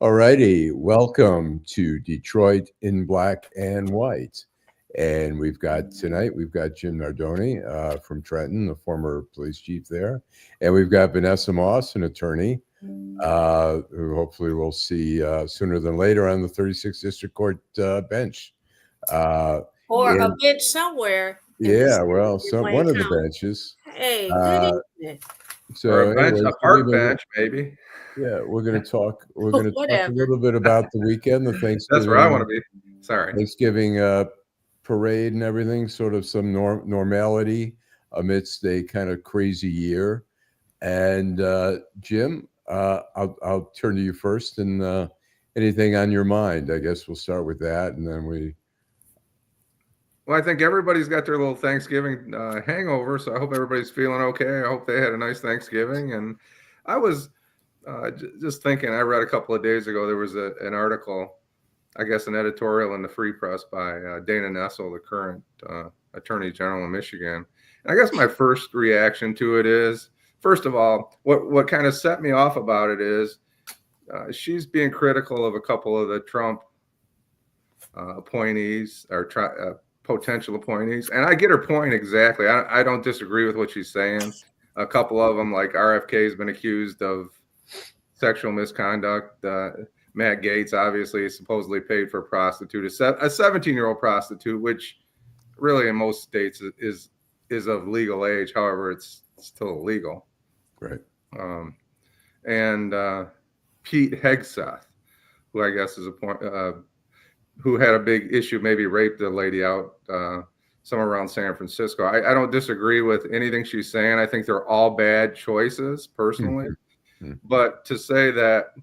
All righty, welcome to Detroit in Black and White. And we've got Jim Nardone from Trenton, the former police chief there. And we've got Vanessa Moss, an attorney, who hopefully we'll see sooner than later on the 36th District Court bench. Uh, Or a and bench somewhere in the yeah, city well, of one Wayne of the County. benches. Hey, good Uh, evening. Or so, a anyways, park bench, maybe. yeah, we're going to talk. We're going to talk a Whatever. little bit about the weekend, the That's where I want Thanksgiving to be. Sorry. Thanksgiving parade and everything, sort of some normality amidst a kind of crazy year. And Jim, I'll turn to you first, and anything on your mind. I guess we'll start with that, and then we. Well, I think everybody's got their little Thanksgiving hangover, so I hope everybody's feeling okay. I hope they had a nice Thanksgiving. And I was just thinking, I read a couple of days ago, there was an article, I guess an editorial in the Free Press by Dana Nessel, the current Attorney General in Michigan. And I guess my first reaction to it is, first of all, what kind of set me off about it is she's being critical of a couple of the Trump appointees or potential appointees. And I get her point exactly. I don't disagree with what she's saying. A couple of them, like RFK, has been accused of sexual misconduct. Matt Gaetz, obviously, is supposedly paid for a prostitute, a 17-year-old prostitute, which really in most states is of legal age. However, it's still illegal. Right. And Pete Hegseth, who I guess is who had a big issue, maybe raped a lady out somewhere around San Francisco. I don't disagree with anything she's saying. I think they're all bad choices, personally. Mm-hmm. But to say that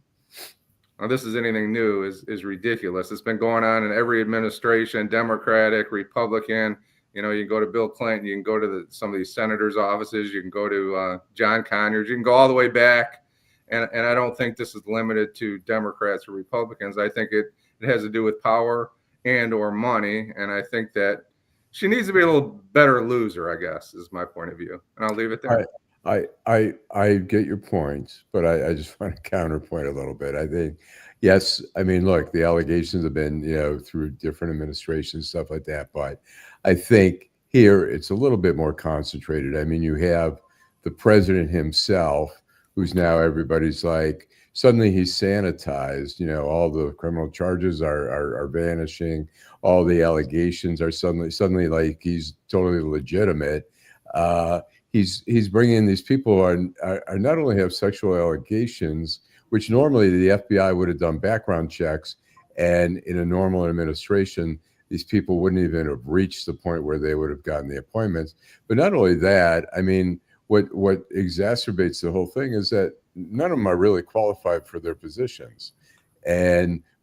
this is anything new is ridiculous. It's been going on in every administration, Democratic, Republican. You know, you can go to Bill Clinton, you can go to some of these senators' offices, you can go to John Conyers, you can go all the way back. And I don't think this is limited to Democrats or Republicans. I think it has to do with power and or money. And I think that she needs to be a little better loser, I guess, is my point of view. And I'll leave it there. I get your point, but I just want to counterpoint a little bit. I think, yes, I mean, look, the allegations have been, through different administrations, stuff like that. But I think here it's a little bit more concentrated. I mean, you have the president himself, who's now everybody's like, suddenly he's sanitized, all the criminal charges are vanishing. All the allegations are suddenly like he's totally legitimate. He's bringing in these people who are not only have sexual allegations, which normally the FBI would have done background checks, and in a normal administration, these people wouldn't even have reached the point where they would have gotten the appointments. But not only that, I mean, what exacerbates the whole thing is that none of them are really qualified for their positions.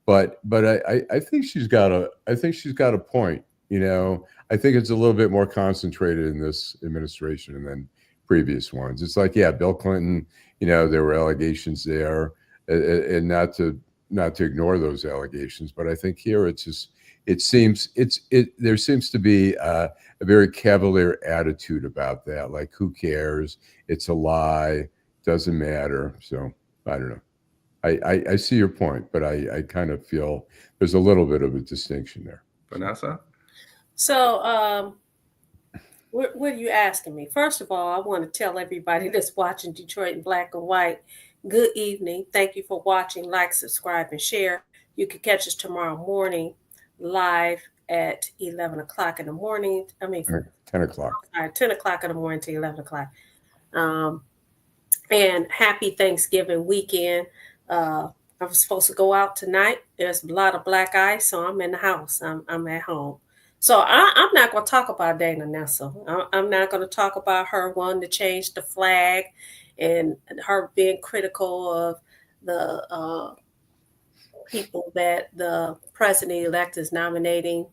But I think she's got a point. I think it's a little bit more concentrated in this administration than previous ones. It's like, yeah, Bill Clinton, there were allegations there, and not to ignore those allegations. But I think here there seems to be a very cavalier attitude about that. Like, who cares? It's a lie. Doesn't matter. So I don't know. I see your point, but I kind of feel there's a little bit of a distinction there. Vanessa? So, what are you asking me? First of all, I want to tell everybody that's watching Detroit in Black and White, good evening. Thank you for watching. Like, subscribe, and share. You can catch us tomorrow morning live at 11 o'clock in the morning. 10 o'clock. Sorry, 10 o'clock in the morning to 11 o'clock. And happy Thanksgiving weekend. I was supposed to go out tonight. There's a lot of black ice, so I'm in the house. I'm at home. So I'm not going to talk about Dana Nessel. I'm not going to talk about her wanting to change the flag and her being critical of the people that the president-elect is nominating.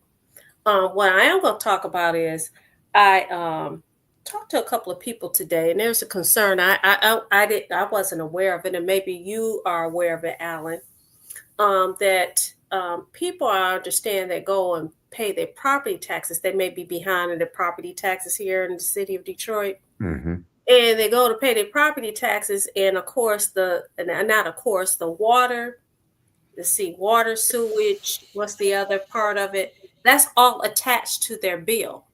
What I am going to talk about is I talked to a couple of people today, and there's a concern. I wasn't aware of it, and maybe you are aware of it, Allan, that people I understand that go and pay their property taxes. They may be behind in their property taxes here in the city of Detroit. Mm-hmm. And they go to pay their property taxes, and of course the water let's see, water, sewage, what's the other part of it? That's all attached to their bill.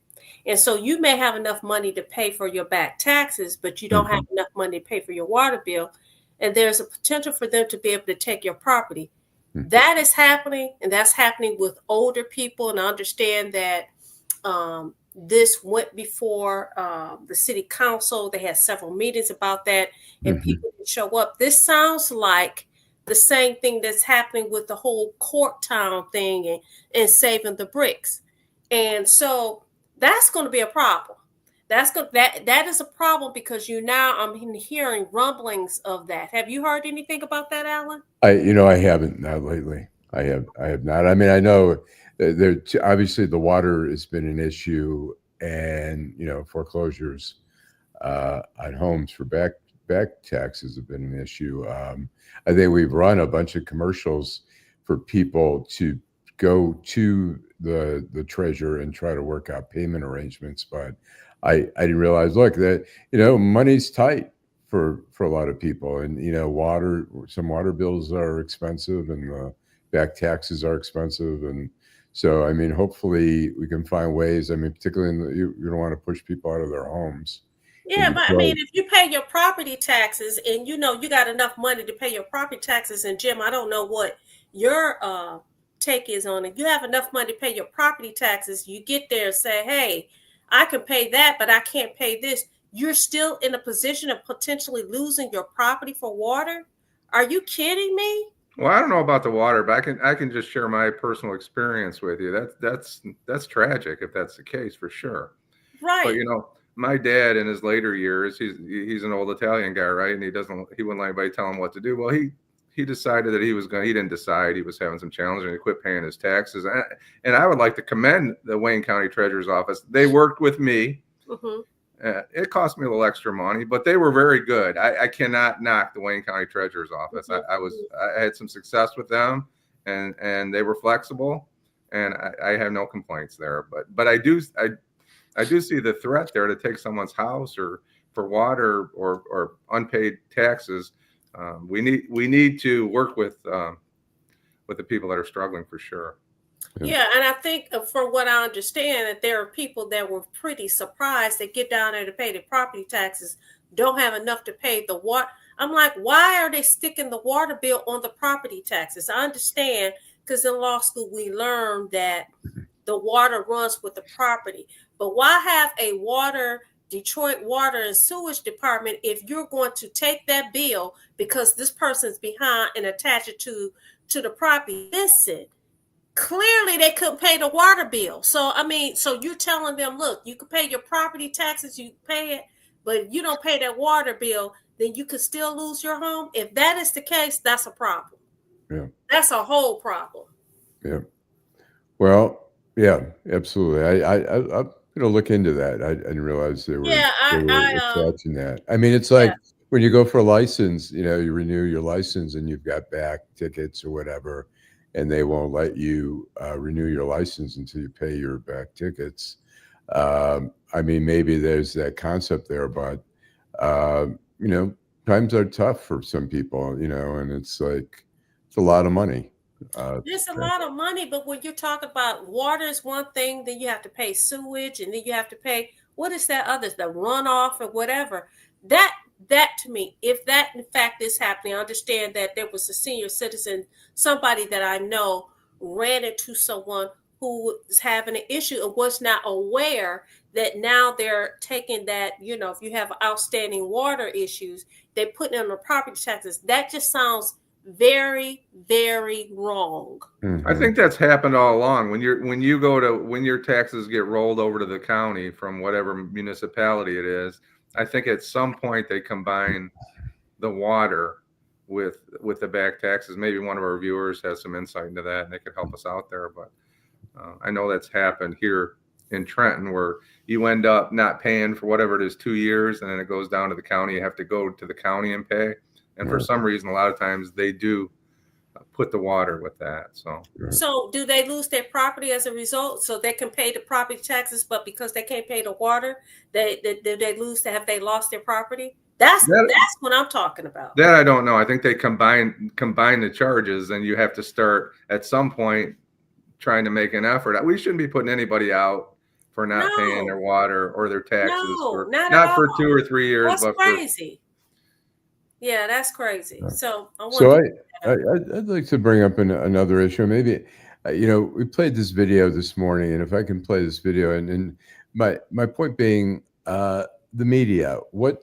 And so you may have enough money to pay for your back taxes, but you don't have enough money to pay for your water bill. And there's a potential for them to be able to take your property. That is happening, and that's happening with older people. And I understand that this went before the city council. They had several meetings about that, and people can show up. This sounds like the same thing that's happening with the whole court town thing and saving the bricks. And so that's going to be a problem. That is a problem because I'm hearing rumblings of that. Have you heard anything about that, Allan? I haven't, not lately. I have not. I mean, I know there obviously the water has been an issue, and foreclosures on homes for back taxes have been an issue. I think we've run a bunch of commercials for people to go to the treasurer and try to work out payment arrangements, but I didn't realize, look, that money's tight for a lot of people, and some water bills are expensive, and the back taxes are expensive, and so I mean, hopefully we can find ways. I mean, particularly you don't want to push people out of their homes. Yeah, but I mean, if you pay your property taxes and you got enough money to pay your property taxes, and Jim, I don't know what your take is on it. You have enough money to pay your property taxes. You get there and say, hey, I can pay that, but I can't pay this. You're still in a position of potentially losing your property for water? Are you kidding me? Well, I don't know about the water, but I can just share my personal experience with you. That's tragic if that's the case, for sure. Right. But my dad in his later years, he's an old Italian guy, right? And he wouldn't let anybody tell him what to do. Well, he decided that he didn't decide, he was having some challenges, and he quit paying his taxes. And I would like to commend the Wayne County Treasurer's Office. They worked with me. It cost me a little extra money, but they were very good. I cannot knock the Wayne County Treasurer's Office. I had some success with them, and they were flexible, and I have no complaints there. But I do see the threat there to take someone's house or for water or unpaid taxes. We need to work with the people that are struggling, for sure. Yeah, and I think from what I understand, that there are people that were pretty surprised they get down there to pay the property taxes, don't have enough to pay the water. I'm like, why are they sticking the water bill on the property taxes? I understand, because in law school we learned that the water runs with the property. But why have a Detroit Water and Sewage Department if you're going to take that bill because this person's behind and attach it to the property? Listen, clearly they couldn't pay the water bill. So you're telling them, look, you can pay your property taxes, you pay it, but if you don't pay that water bill, then you could still lose your home. If that is the case, that's a problem. Yeah, that's a whole problem. Yeah. Well, yeah, absolutely. I look into that. I didn't realize they were attaching that. I mean, it's like when you go for a license, you renew your license and you've got back tickets or whatever, and they won't let you renew your license until you pay your back tickets. I mean, maybe there's that concept there, but times are tough for some people, and it's like it's a lot of money. There's a lot of money, but when you're talking about water is one thing, then you have to pay sewage, and then you have to pay, what is that other, the runoff or whatever. That to me, if that in fact is happening, I understand that there was a senior citizen, somebody that I know ran into someone who was having an issue and was not aware that now they're taking that, if you have outstanding water issues, they put it on the property taxes. That just sounds very, very wrong. I think that's happened all along. When your taxes get rolled over to the county from whatever municipality it is, I think at some point they combine the water with the back taxes. Maybe one of our viewers has some insight into that and they could help us out there. But I know that's happened here in Trenton, where you end up not paying for whatever it is 2 years, and then it goes down to the county. You have to go to the county and pay. And for some reason, a lot of times they do put the water with that. So do they lose their property as a result? So they can pay the property taxes, but because they can't pay the water, they lose. Have they lost their property? That's what I'm talking about. That I don't know. I think they combine the charges, and you have to start at some point trying to make an effort. We shouldn't be putting anybody out for not paying their water or their taxes for not for 2 or 3 years. That's but crazy. Yeah, that's crazy. So I'd like to bring up another issue. Maybe, we played this video this morning, and if I can play this video, and my point being, the media. What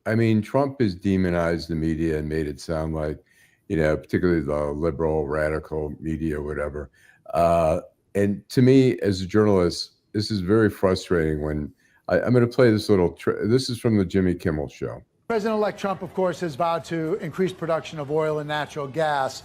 I mean, Trump has demonized the media and made it sound like, particularly the liberal, radical media, whatever. And to me, as a journalist, this is very frustrating when I'm going to play this little. This is from the Jimmy Kimmel show. President-elect Trump, of course, has vowed to increase production of oil and natural gas.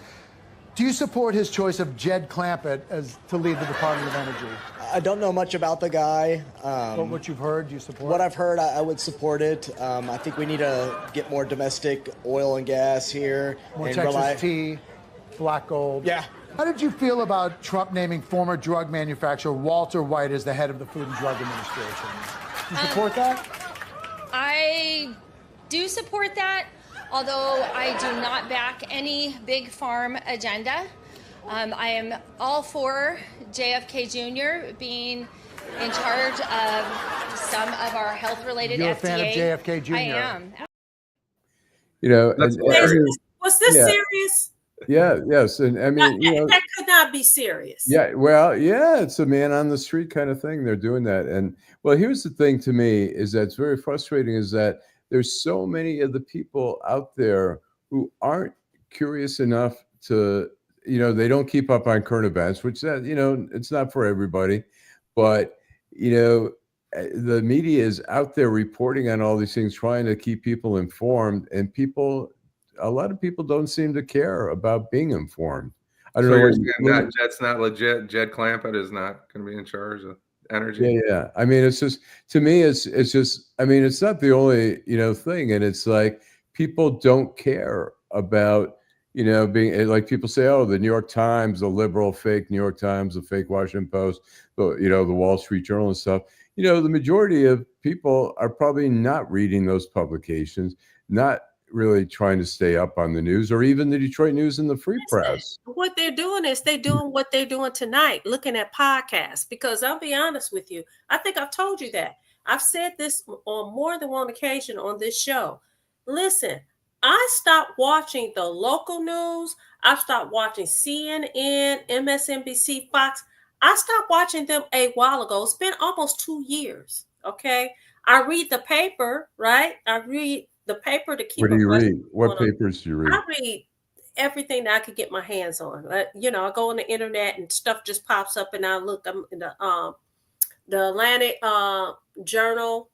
Do you support his choice of Jed Clampett to lead the Department of Energy? I don't know much about the guy. But what you've heard, do you support? What I've heard, I would support it. I think we need to get more domestic oil and gas here. More Texas tea, black gold. Yeah. How did you feel about Trump naming former drug manufacturer Walter White as the head of the Food and Drug Administration? Do you support that? I do support that, although I do not back any big farm agenda. I am all for JFK Jr. being in charge of some of our health-related FDA. You're a fan of JFK Jr. I am. Was this serious? Yeah, yes. And I mean, that could not be serious. Yeah, well, yeah, it's a man on the street kind of thing. They're doing that. And well, here's the thing to me is that's very frustrating is that there's so many of the people out there who aren't curious enough to, they don't keep up on current events, which that, it's not for everybody. But, the media is out there reporting on all these things, trying to keep people informed, and a lot of people don't seem to care about being informed. I don't know. That's not legit. Jed Clampett is not going to be in charge of energy. Yeah. I mean, it's just, to me, it's just, I mean, it's not the only, thing. And it's like, people don't care about, being like people say, oh, the New York Times, the liberal fake New York Times, the fake Washington Post, the Wall Street Journal and stuff. The majority of people are probably not reading those publications, not really trying to stay up on the news, or even the Detroit News and the Free Press. What they're doing is they're doing what they're doing tonight, looking at podcasts. Because I'll be honest with you, I think I've told you that. I've said this on more than one occasion on this show. Listen, I stopped watching the local news. I've stopped watching CNN, MSNBC, Fox. I stopped watching them a while ago. It's been almost 2 years. Okay. I read the paper, right? I read the paper to keep. What do you read? What papers do you read? I read everything that I could get my hands on. I go on the internet and stuff just pops up, and I look. I'm in the Atlanta Journal.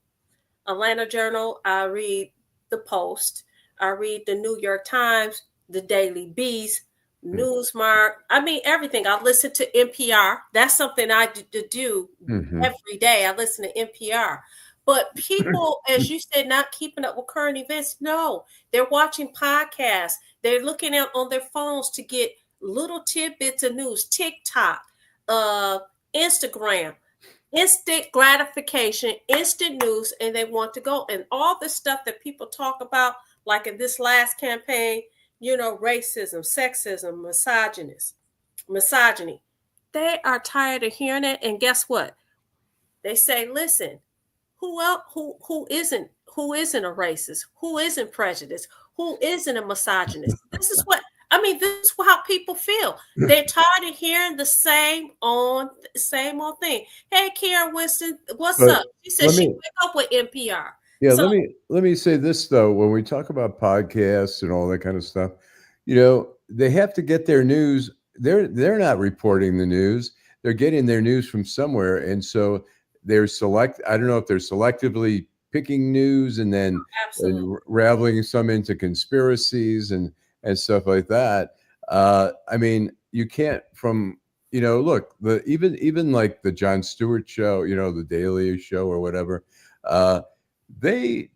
I read the Post. I read the New York Times, the Daily Beast, Newsmark. I mean, everything. I listen to NPR. That's something I do every day. I listen to NPR. But people, as you said, not keeping up with current events. No, they're watching podcasts. They're looking out on their phones to get little tidbits of news. TikTok, Instagram, instant gratification, instant news, and they want to go. And all the stuff that people talk about, like in this last campaign, racism, sexism, misogyny. They are tired of hearing it. And guess what? They say, listen, who else, who isn't a racist? Who isn't prejudiced? Who isn't a misogynist? This is how people feel. They're tired of hearing the same old thing. Hey, Karen Winston, what's up? She said she wake up with NPR. Yeah, so, let me say this though. When we talk about podcasts and all that kind of stuff, they have to get their news. They're not reporting the news. They're getting their news from somewhere, and so I don't know if they're selectively picking news and then raveling some into conspiracies and stuff like that. I mean, you can't look, even like the Jon Stewart show, the Daily Show or whatever, they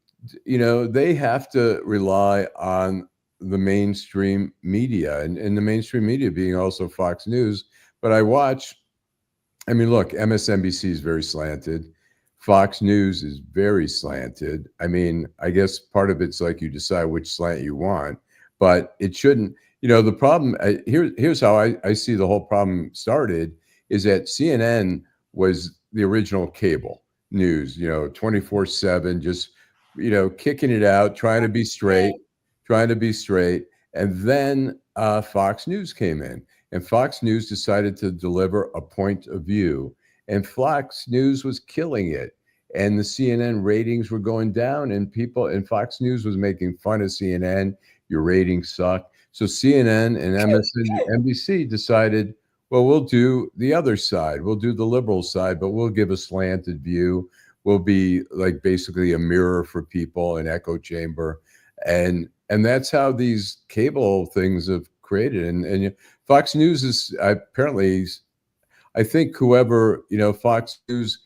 have to rely on the mainstream media and the mainstream media being also Fox News. But look, MSNBC is very slanted. Fox News is very slanted. I mean, I guess part of it's like you decide which slant you want, but it shouldn't. The problem here's how I see the whole problem started is that CNN was the original cable news, 24/7, just, kicking it out, trying to be straight. And then Fox News came in, and Fox News decided to deliver a point of view, and Fox News was killing it. And the CNN ratings were going down, and Fox News was making fun of CNN. Your ratings suck. So CNN and MSNBC decided, well, we'll do the other side. We'll do the liberal side, but we'll give a slanted view. We'll be like basically a mirror for people, an echo chamber. And that's how these cable things have created. And Fox News is apparently, I think whoever, Fox News,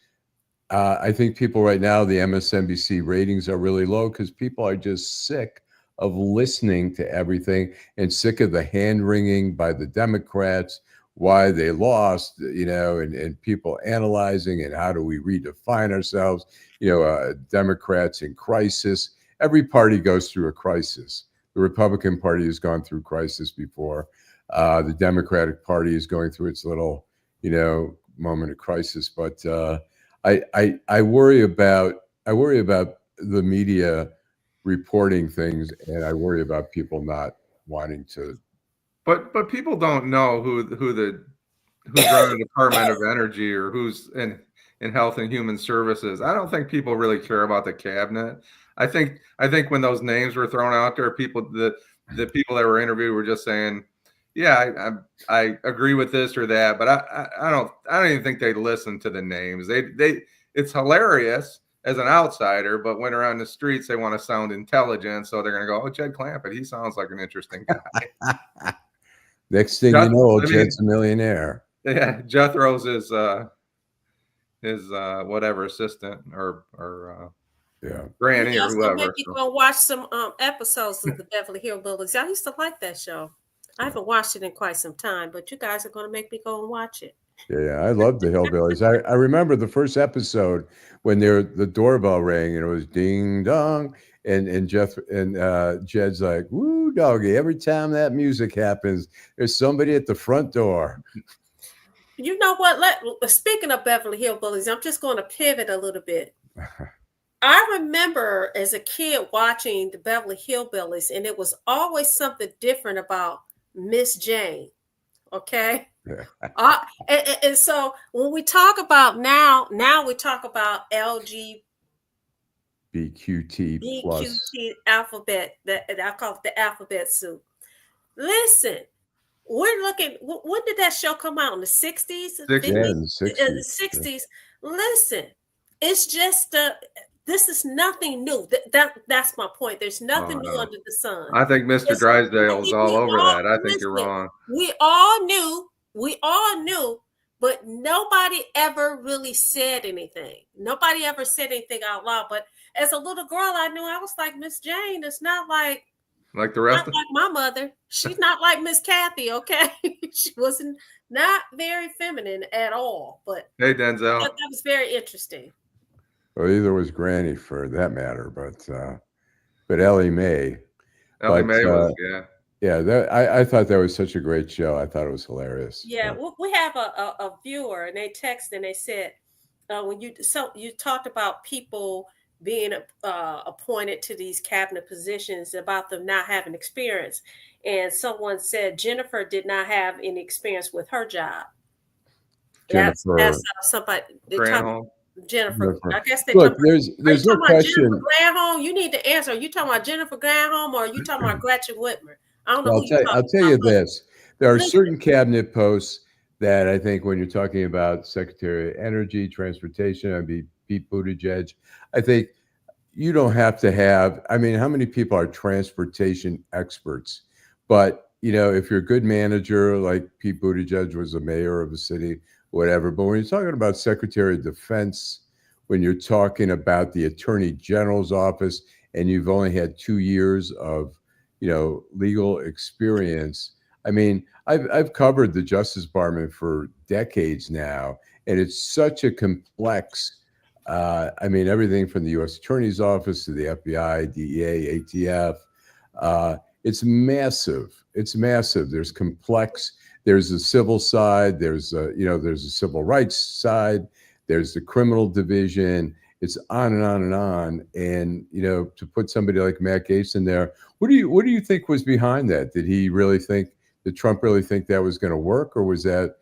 I think people right now, the MSNBC ratings are really low because people are just sick of listening to everything and sick of the hand-wringing by the Democrats, why they lost, and people analyzing and how do we redefine ourselves, Democrats in crisis. Every party goes through a crisis. The Republican Party has gone through crisis before. The Democratic Party is going through its little, moment of crisis. But I worry about the media reporting things, and I worry about people not wanting to. But people don't know who's running the Department of Energy or who's in Health and Human Services. I don't think people really care about the cabinet. I think when those names were thrown out there, the people that were interviewed were just saying, yeah, I agree with this or that, but I don't even think they listen to the names. It's hilarious as an outsider, but when they're on the streets, they want to sound intelligent, so they're going to go, "Oh, Jed Clampett, he sounds like an interesting guy." Next thing you know, Jed's a millionaire. Yeah, Jethro's his whatever assistant or granny or whoever. Maybe go watch some episodes of the Beverly Hillbillies. I used to like that show. I haven't watched it in quite some time, but you guys are going to make me go and watch it. Yeah, I love the Hillbillies. I remember the first episode when the doorbell rang and it was ding dong, and Jeff and Jed's like, "Woo, doggy!" Every time that music happens, there's somebody at the front door. You know what? Speaking of Beverly Hillbillies, I'm just going to pivot a little bit. I remember as a kid watching the Beverly Hillbillies, and it was always something different about Miss Jane. Okay. Yeah. And so when we talk about now we talk about BQT plus alphabet. I call it the alphabet soup. Listen, we're looking. When did that show come out? In the 60s? 60s. Yeah. Listen, it's just this is nothing new. That's my point. There's nothing new under the sun. I think Mr. Drysdale is all over that. I think you're wrong. We all knew, but nobody ever really said anything. Nobody ever said anything out loud. But as a little girl, I knew. I was like, Miss Jane is not like the rest. Not like my mother. She's not like Miss Kathy. Okay, she wasn't not very feminine at all. But hey, Denzel, that was very interesting. Well, either was Granny for that matter, but Ellie Mae. Ellie Mae was, yeah. I thought that was such a great show. I thought it was hilarious. Yeah, we have a viewer, and they text and they said when you talked about people being appointed to these cabinet positions, about them not having experience, and someone said Jennifer did not have any experience with her job. That's somebody. Jennifer. I guess they look. There's no question. Jennifer Granholm, you need to answer. Are you talking about Jennifer Granholm or are you talking about Gretchen Whitmer? I don't know. I'll tell you this: there are certain cabinet posts that I think, when you're talking about Secretary of Energy, Transportation, I'd be Pete Buttigieg. I think you don't have to have. I mean, how many people are transportation experts? But if you're a good manager, like Pete Buttigieg was a mayor of a city, whatever. But when you're talking about Secretary of Defense, when you're talking about the Attorney General's office, and you've only had 2 years of, legal experience. I mean, I've covered the Justice Department for decades now, and it's such a complex I mean, everything from the U.S. Attorney's Office to the FBI, DEA, ATF. It's massive. It's massive. There's complex. There's a civil side. There's there's a civil rights side. There's the criminal division. It's on and on and on. And to put somebody like Matt Gaetz in there, what do you think was behind that? Did he really think? Did Trump really think that was going to work, or was that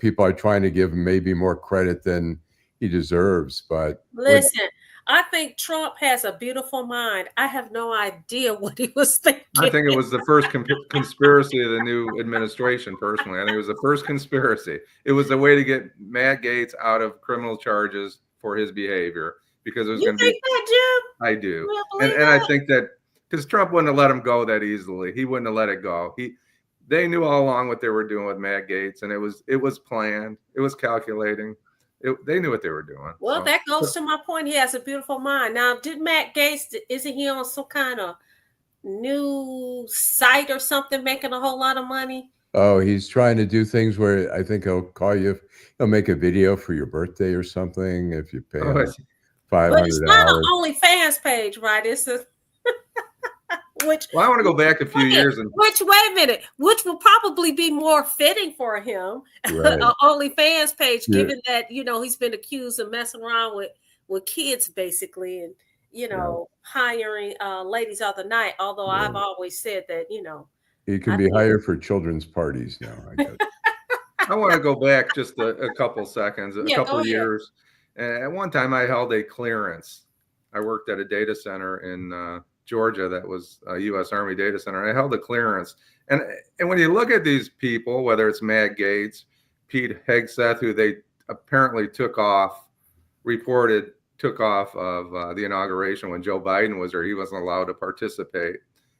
people are trying to give him maybe more credit than he deserves? But listen, I think Trump has a beautiful mind. I have no idea what he was thinking. I think it was the first conspiracy of the new administration, personally. I think it was the first conspiracy. It was a way to get Matt Gaetz out of criminal charges for his behavior, because it was going to be. That, Jim? I do. And I think that because Trump wouldn't have let him go that easily. He wouldn't have let it go. They knew all along what they were doing with Matt Gaetz, and it was planned. It was calculating. They knew what they were doing. Well, that goes to my point. He has a beautiful mind. Now, did Matt Gaetz, isn't he on some kind of new site or something making a whole lot of money? Oh, he's trying to do things where I think he'll call you. He'll make a video for your birthday or something if you pay him $500. But it's not an OnlyFans page, right? It's a well, I want to go back a few years and wait a minute, which will probably be more fitting for him, right. An OnlyFans page, given that he's been accused of messing around with kids, basically, and hiring ladies of the night. Although I've always said that he can be hired for children's parties now. I guess. I want to go back just a couple seconds, a couple of years. And at one time, I held a clearance. I worked at a data center in Georgia that was a U.S. Army data center. I held a clearance. And when you look at these people, whether it's Matt Gaetz, Pete Hegseth, who they apparently took off of the inauguration when Joe Biden was there, he wasn't allowed to participate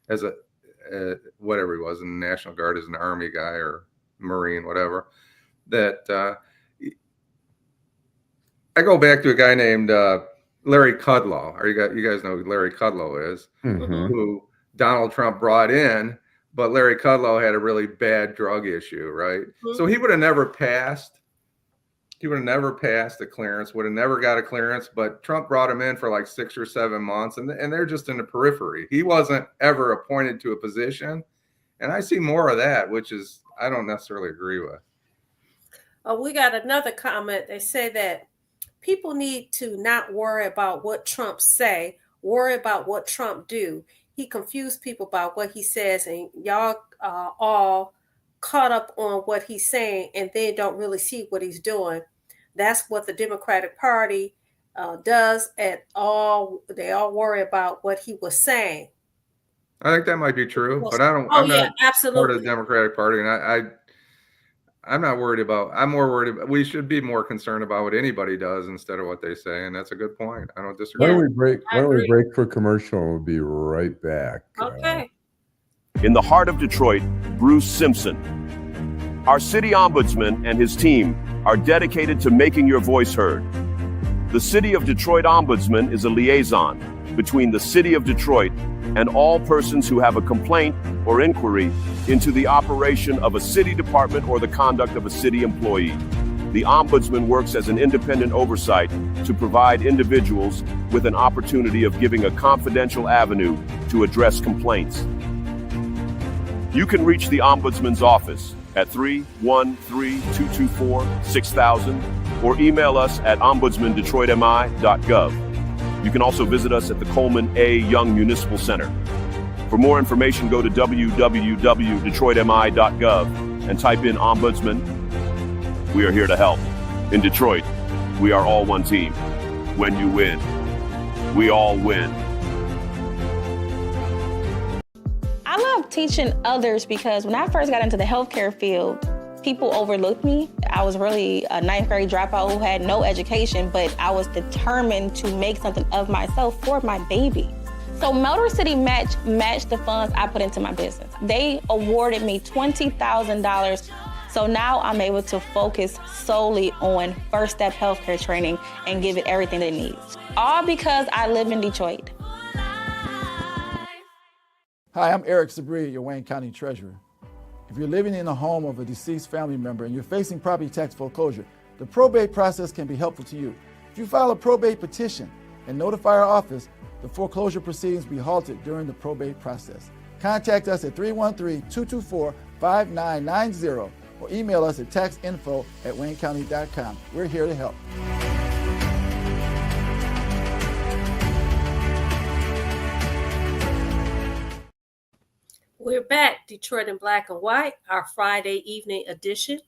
as whatever he was in the National Guard, as an Army guy or Marine, whatever. That I go back to a guy named Larry Kudlow. You guys know who Larry Kudlow is, who Donald Trump brought in, but Larry Kudlow had a really bad drug issue, right? Mm-hmm. So he would have never passed. He would have never passed the clearance, would have never got a clearance, but Trump brought him in for like 6 or 7 months, and they're just in the periphery. He wasn't ever appointed to a position, and I see more of that, which is I don't necessarily agree with. Oh, we got another comment. They say that people need to not worry about what Trump say, worry about what Trump do. He confused people about what he says, and y'all all caught up on what he's saying, and they don't really see what he's doing. That's what the Democratic Party does at all. They all worry about what he was saying. I think that might be true, but I'm not part of the Democratic Party, and I'm not worried about. I'm more worried about. We should be more concerned about what anybody does instead of what they say, and that's a good point. I don't disagree. Why don't we break for commercial, and we'll be right back. Okay. In the heart of Detroit, Bruce Simpson. Our city ombudsman and his team are dedicated to making your voice heard. The City of Detroit Ombudsman is a liaison between the City of Detroit and all persons who have a complaint or inquiry into the operation of a city department or the conduct of a city employee. The Ombudsman works as an independent oversight to provide individuals with an opportunity of giving a confidential avenue to address complaints. You can reach the Ombudsman's office at 313-224-6000 or email us at ombudsmandetroitmi.gov. You can also visit us at the Coleman A. Young Municipal Center. For more information, go to www.detroitmi.gov and type in Ombudsman. We are here to help. In Detroit, we are all one team. When you win, we all win. I love teaching others because when I first got into the healthcare field, people overlooked me. I was really a 9th grade dropout who had no education, but I was determined to make something of myself for my baby. So Motor City matched the funds I put into my business. They awarded me $20,000. So now I'm able to focus solely on first step healthcare training and give it everything it needs. All because I live in Detroit. Hi, I'm Eric Sabri, your Wayne County Treasurer. If you're living in the home of a deceased family member and you're facing property tax foreclosure, the probate process can be helpful to you. If you file a probate petition and notify our office, the foreclosure proceedings will be halted during the probate process. Contact us at 313-224-5990 or email us at taxinfo@waynecounty.com. We're here to help. We're back, Detroit in Black and White, our Friday evening edition,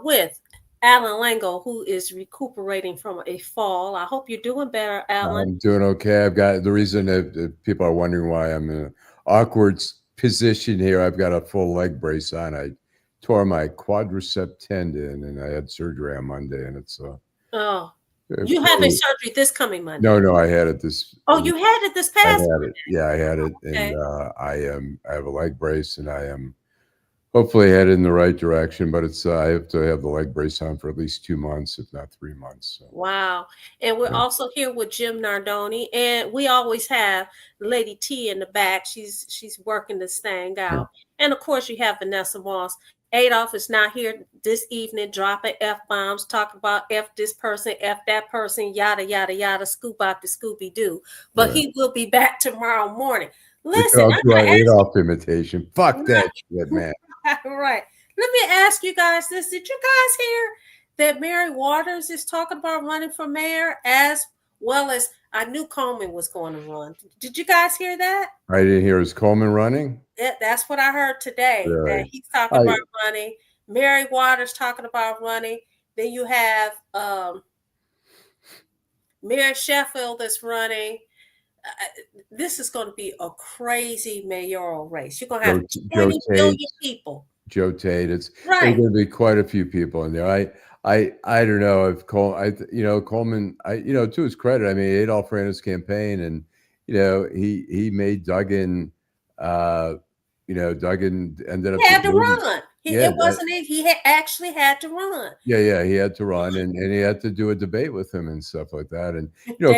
with Allan Lengel, who is recuperating from a fall. I hope you're doing better, Allan. I'm doing okay. I've got the reason that people are wondering why I'm in an awkward position here. I've got a full leg brace on. I tore my quadricep tendon, and I had surgery on Monday, and it's you having surgery this coming Monday? No, I had it this. Oh, you had it this past Monday? Yeah, I had it, Okay. and I have a leg brace, and I am hopefully headed in the right direction. But it's I have to have the leg brace on for at least 2 months, if not 3 months. So. Wow. And we're also here with Jim Nardone, and we always have Lady T in the back. She's working this thing out. And of course, you have Vanessa Moss. Adolph is not here this evening, dropping F-bombs, talking about F this person, F that person, yada, yada, yada, scoop out the Scooby-Doo. But he will be back tomorrow morning. Listen, I'll do an Adolph imitation. Fuck that shit, man. Right. Let me ask you guys this. Did you guys hear that Mary Waters is talking about running for mayor, as well as I knew Coleman was going to run? Did you guys hear that? I didn't hear. Is Coleman running? That's what I heard today. Really? That he's talking about running. Mary Waters talking about running. Then you have Mary Sheffield that's running. This is going to be a crazy mayoral race. You're going to have 20 million people. Joe Tate. There's right. going to be quite a few people in there. I don't know if Coleman. To his credit, I mean, Adolph ran his campaign, and he made Duggan. Duggan ended up. He had to run. He actually had to run. Yeah, he had to run, and he had to do a debate with him and stuff like that. And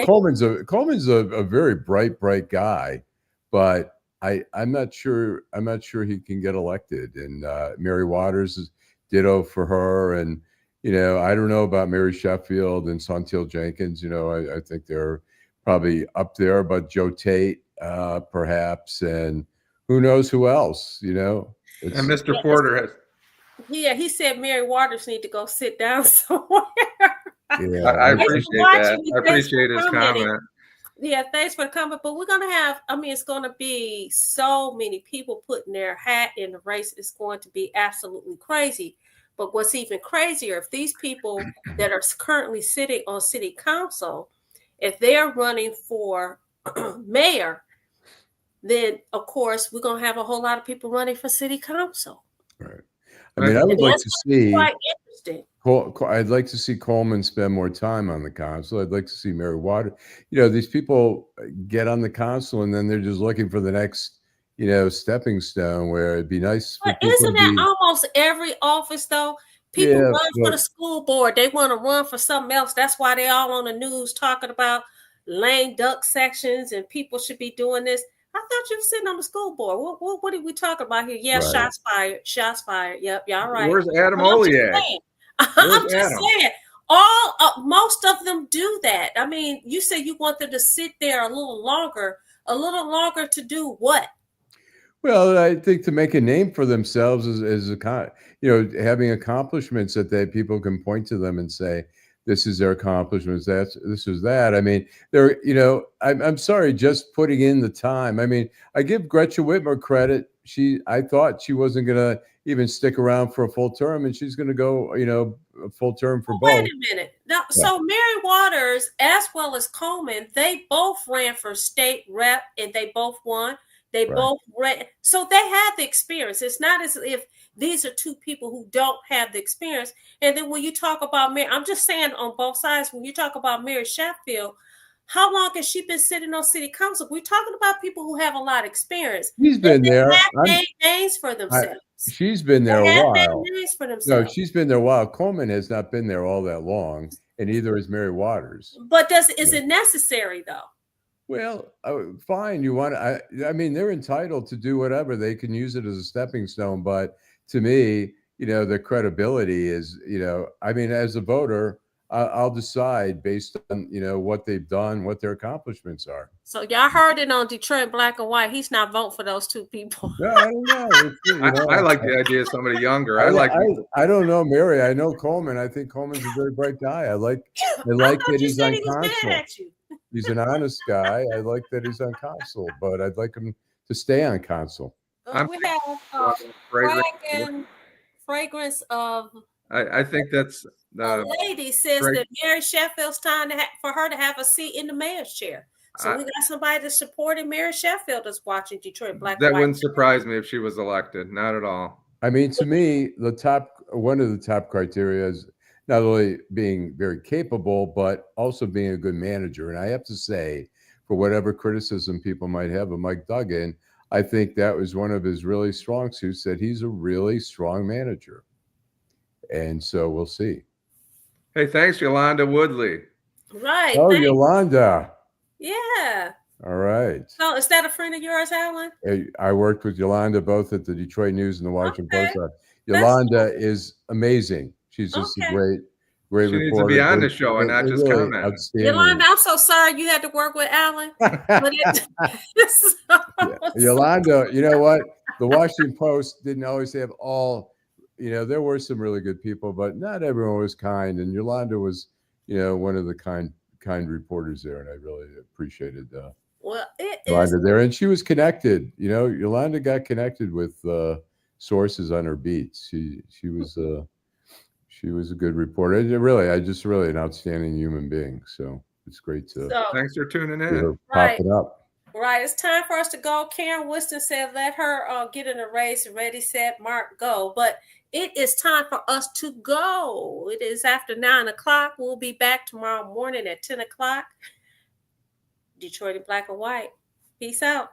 Coleman's a very bright guy, but I'm not sure he can get elected. And Mary Waters is ditto for her, and I don't know about Mary Sheffield and Santil Jenkins. I think they're probably up there, but Joe Tate perhaps, and who knows who else, and Mr. Porter has. Yeah, he said Mary Waters need to go sit down somewhere. Yeah, I appreciate that. I appreciate his comment. Yeah, thanks for the comment. But we're going to have, it's going to be so many people putting their hat in the race. It's going to be absolutely crazy. But what's even crazier, if these people that are currently sitting on city council, if they're running for mayor, then of course we're going to have a whole lot of people running for city council. Right. I mean, I would like to see. Quite interesting. I'd like to see Coleman spend more time on the council. I'd like to see Mary Waters. These people get on the council and then they're just looking for the next, stepping stone. Where it'd be nice. But isn't that almost every office though? People run for the school board. They want to run for something else. That's why they all on the news talking about lame duck sections and people should be doing this. I thought you were sitting on the school board. What are we talking about here? Yeah, right. Shots fired. Yep, y'all right. Where's Adam Oley at? I'm just saying. Most of them do that. I mean, you say you want them to sit there a little longer to do what? Well, I think to make a name for themselves as having accomplishments that people can point to them and say, this is their accomplishments. This is that. I mean, I'm sorry, just putting in the time. I mean, I give Gretchen Whitmer credit. I thought she wasn't going to even stick around for a full term, and she's going to go, a full term for both. Wait a minute. Now, so Mary Waters, as well as Coleman, they both ran for state rep, and they both won. They both ran. So they have the experience. It's not as if these are two people who don't have the experience. And then when you talk about Mary, I'm just saying on both sides, when you talk about Mary Sheffield, how long has she been sitting on city council? We're talking about people who have a lot of experience. She's been there. Made names for themselves. She's been there a while. Names for themselves. No, she's been there a while. Coleman has not been there all that long, and neither is Mary Waters. But is it necessary though? Well, fine. You want? I mean, they're entitled to do whatever. They can use it as a stepping stone. But to me, the credibility is, I mean, as a voter, I'll decide based on, what they've done, what their accomplishments are. So y'all heard it on Detroit Black and White. He's not voting for those two people. No, I don't know. I like the idea of somebody younger. I don't know Mary. I know Coleman. I think Coleman's a very bright guy. I like that he's on console. He's an honest guy. I like that he's on console, but I'd like him to stay on console. We have fragrance of. I think that's a lady says that Mary Sheffield's time for her to have a seat in the mayor's chair. So we got somebody that's supporting Mary Sheffield is watching Detroit Black. That wouldn't surprise me if she was elected. Not at all. I mean, to me, one of the top criteria is not only being very capable, but also being a good manager. And I have to say, for whatever criticism people might have of Mike Duggan, I think that was one of his really strong suits, that he's a really strong manager. And so we'll see. Hey, thanks, Yolanda Woodley. Right. Oh, thanks. Yolanda. Yeah. All right. So is that a friend of yours, Allan? I worked with Yolanda both at the Detroit News and the Washington Post. Yolanda is amazing. She's just a great she reporter. Needs to be on the show and not just really comment. Yolanda, I'm so sorry you had to work with Allan. Yolanda, you know what? The Washington Post didn't always have all, there were some really good people, but not everyone was kind. And Yolanda was, one of the kind reporters there, and I really appreciated Yolanda there. And she was connected. Yolanda got connected with sources on her beats. She was a good reporter. And really an outstanding human being. So it's great to. Thanks for tuning in. Popping up. Right, it's time for us to go. Karen Whiston said, "Let her get in a race. Ready, set, mark, go." But it is time for us to go. It is after 9 o'clock. We'll be back tomorrow morning at 10 o'clock. Detroit in Black and White. Peace out.